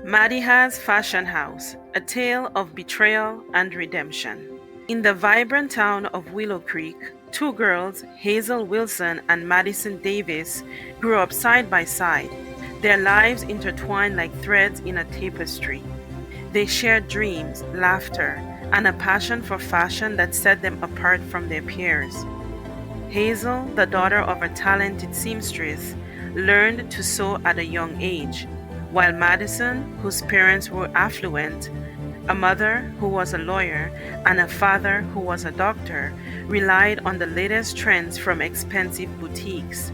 Madiha's Fashion House, a tale of betrayal and redemption. In the vibrant town of Willow Creek, two girls, Hazel Wilson and Madison Davis, grew up side by side, their lives intertwined like threads in a tapestry. They shared dreams, laughter, and a passion for fashion that set them apart from their peers. Hazel, the daughter of a talented seamstress, learned to sew at a young age, while Madison, whose parents were affluent, a mother who was a lawyer, and a father who was a doctor, relied on the latest trends from expensive boutiques.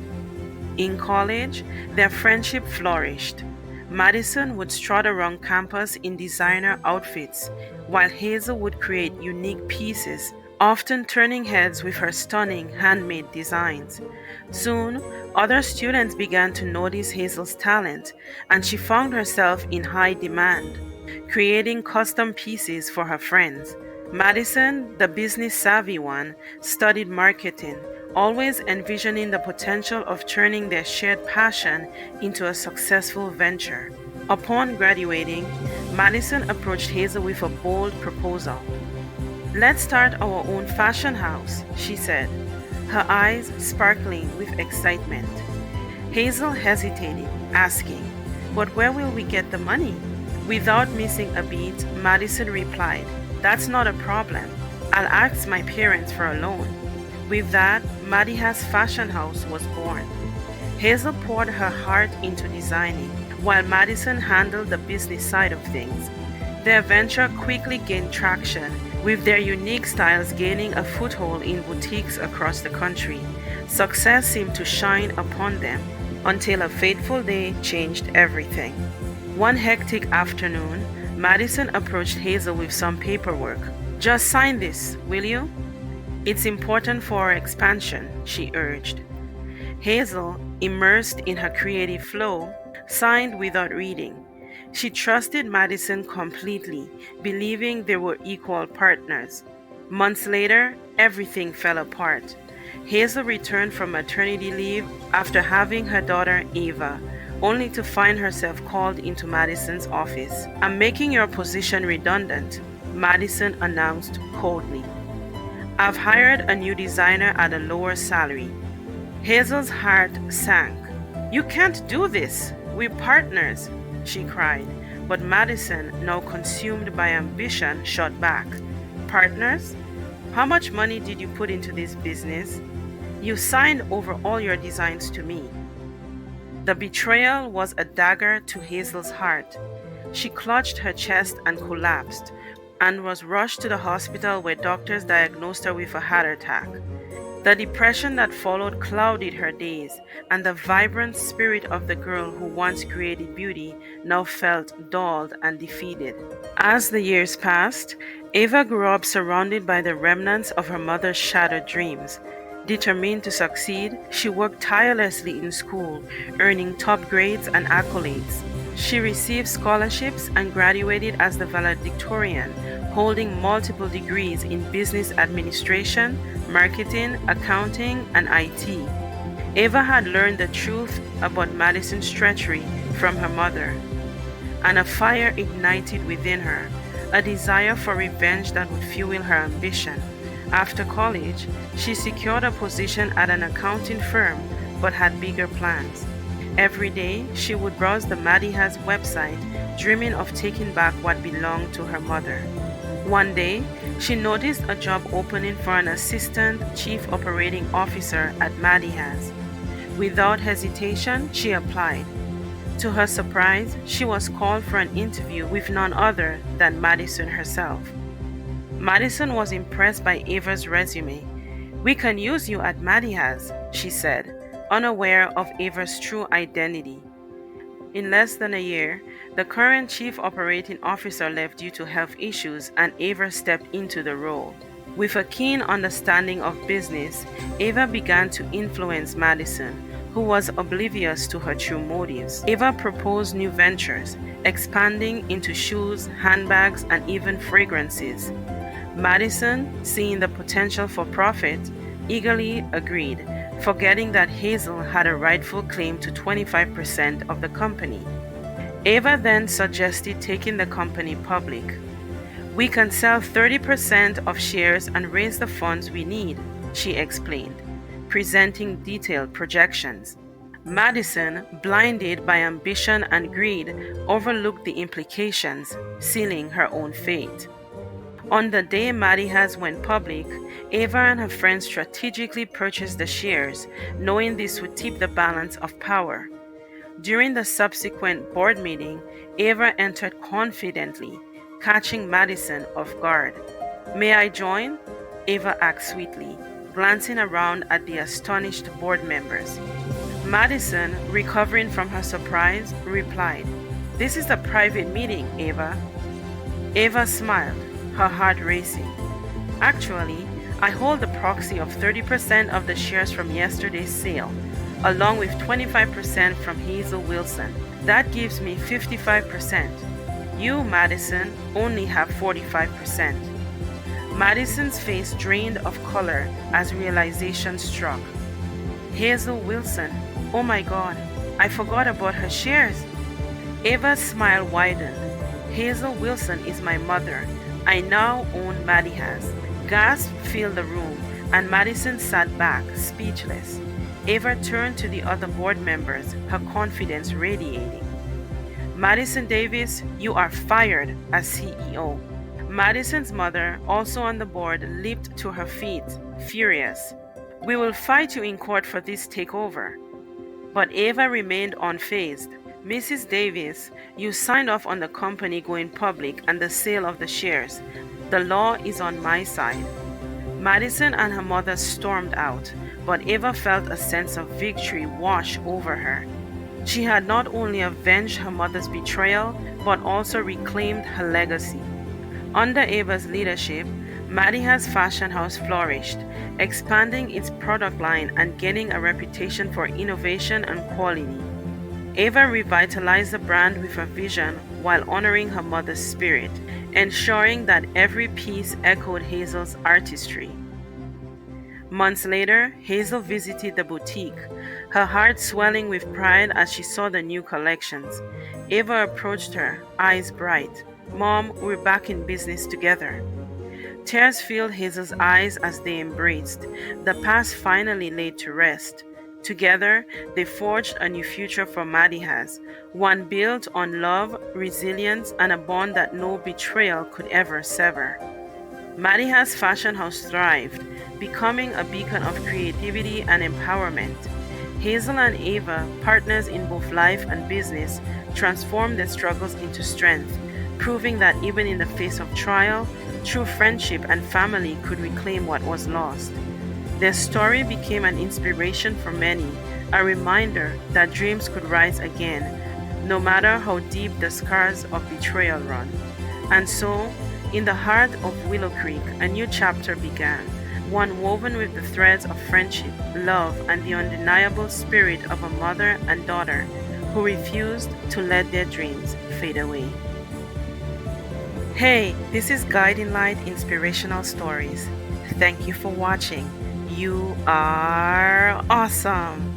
In college, their friendship flourished. Madison would strut around campus in designer outfits, while Hazel would create unique pieces, often turning heads with her stunning handmade designs. Soon, other students began to notice Hazel's talent, and she found herself in high demand, creating custom pieces for her friends. Madison, the business savvy one, studied marketing, always envisioning the potential of turning their shared passion into a successful venture. Upon graduating, Madison approached Hazel with a bold proposal. "Let's start our own fashion house," she said, her eyes sparkling with excitement. Hazel hesitated, asking, "But where will we get the money?" Without missing a beat, Madison replied, "That's not a problem. I'll ask my parents for a loan." With that, Madiha's fashion house was born. Hazel poured her heart into designing, while Madison handled the business side of things. Their venture quickly gained traction, with their unique styles gaining a foothold in boutiques across the country. Success seemed to shine upon them until a fateful day changed everything. One hectic afternoon, Madison approached Hazel with some paperwork. "Just sign this, will you? It's important for our expansion," she urged. Hazel, immersed in her creative flow, signed without reading. She trusted Madison completely, believing they were equal partners. Months later, everything fell apart. Hazel returned from maternity leave after having her daughter Ava, only to find herself called into Madison's office. "I'm making your position redundant," Madison announced coldly. "I've hired a new designer at a lower salary." Hazel's heart sank. "You can't do this. We're partners," she cried. But Madison, now consumed by ambition, shot back. "Partners? How much money did you put into this business? You signed over all your designs to me." The betrayal was a dagger to Hazel's heart. She clutched her chest and collapsed, and was rushed to the hospital where doctors diagnosed her with a heart attack. The depression that followed clouded her days, and the vibrant spirit of the girl who once created beauty now felt dulled and defeated. As the years passed, Ava grew up surrounded by the remnants of her mother's shattered dreams. Determined to succeed, she worked tirelessly in school, earning top grades and accolades. She received scholarships and graduated as the valedictorian, holding multiple degrees in business administration, marketing, accounting, and IT. Ava had learned the truth about Madison's treachery from her mother, and a fire ignited within her, a desire for revenge that would fuel her ambition. After college, she secured a position at an accounting firm but had bigger plans. Every day, she would browse the Madiha's website, dreaming of taking back what belonged to her mother. One day, she noticed a job opening for an assistant chief operating officer at Madiha's. Without hesitation, she applied. To her surprise, she was called for an interview with none other than Madison herself. Madison was impressed by Ava's resume. "We can use you at Madiha's," she said, unaware of Ava's true identity. In less than a year, the current chief operating officer left due to health issues, and Ava stepped into the role. With a keen understanding of business, Ava began to influence Madison, who was oblivious to her true motives. Ava proposed new ventures, expanding into shoes, handbags, and even fragrances. Madison, seeing the potential for profit, eagerly agreed, forgetting that Hazel had a rightful claim to 25% of the company. Ava then suggested taking the company public. We can sell 30% of shares and raise the funds we need, she explained, presenting detailed projections. Madison, blinded by ambition and greed, overlooked the implications, sealing her own fate. On the day Maddie has went public, Ava and her friends strategically purchased the shares, knowing this would tip the balance of power. During the subsequent board meeting, Ava entered confidently, catching Madison off guard. May I join? Ava asked sweetly, glancing around at the astonished board members. Madison, recovering from her surprise, replied, This is a private meeting, Ava. Ava smiled, her heart racing. Actually, I hold the proxy of 30% of the shares from yesterday's sale, along with 25% from Hazel Wilson. That gives me 55%. You, Madison, only have 45%. Madison's face drained of color as realization struck. Hazel Wilson, oh my God, I forgot about her shares. Ava's smile widened. Hazel Wilson is my mother. I now own Maddie has. Gasps filled the room, and Madison sat back, speechless. Ava turned to the other board members, her confidence radiating. Madison Davis, you are fired as CEO. Madison's mother, also on the board, leaped to her feet, furious. We will fight you in court for this takeover. But Ava remained unfazed. Mrs. Davis, you signed off on the company going public and the sale of the shares. The law is on my side. Madison and her mother stormed out, but Ava felt a sense of victory wash over her. She had not only avenged her mother's betrayal, but also reclaimed her legacy. Under Ava's leadership, Maddie's fashion house flourished, expanding its product line and gaining a reputation for innovation and quality. Ava revitalized the brand with a vision while honoring her mother's spirit, ensuring that every piece echoed Hazel's artistry. Months later, Hazel visited the boutique, her heart swelling with pride as she saw the new collections. Ava approached her, eyes bright. Mom, we're back in business together. Tears filled Hazel's eyes as they embraced. The past finally laid to rest. Together, they forged a new future for Maddie has, one built on love, resilience, and a bond that no betrayal could ever sever. Maddie has fashion house thrived, becoming a beacon of creativity and empowerment. Hazel and Ava, partners in both life and business, transformed their struggles into strength, proving that even in the face of trial, true friendship and family could reclaim what was lost. Their story became an inspiration for many, a reminder that dreams could rise again, no matter how deep the scars of betrayal run. And so, in the heart of Willow Creek, a new chapter began, one woven with the threads of friendship, love, and the undeniable spirit of a mother and daughter who refused to let their dreams fade away. Hey, this is Guiding Light Inspirational Stories. Thank you for watching. You are awesome.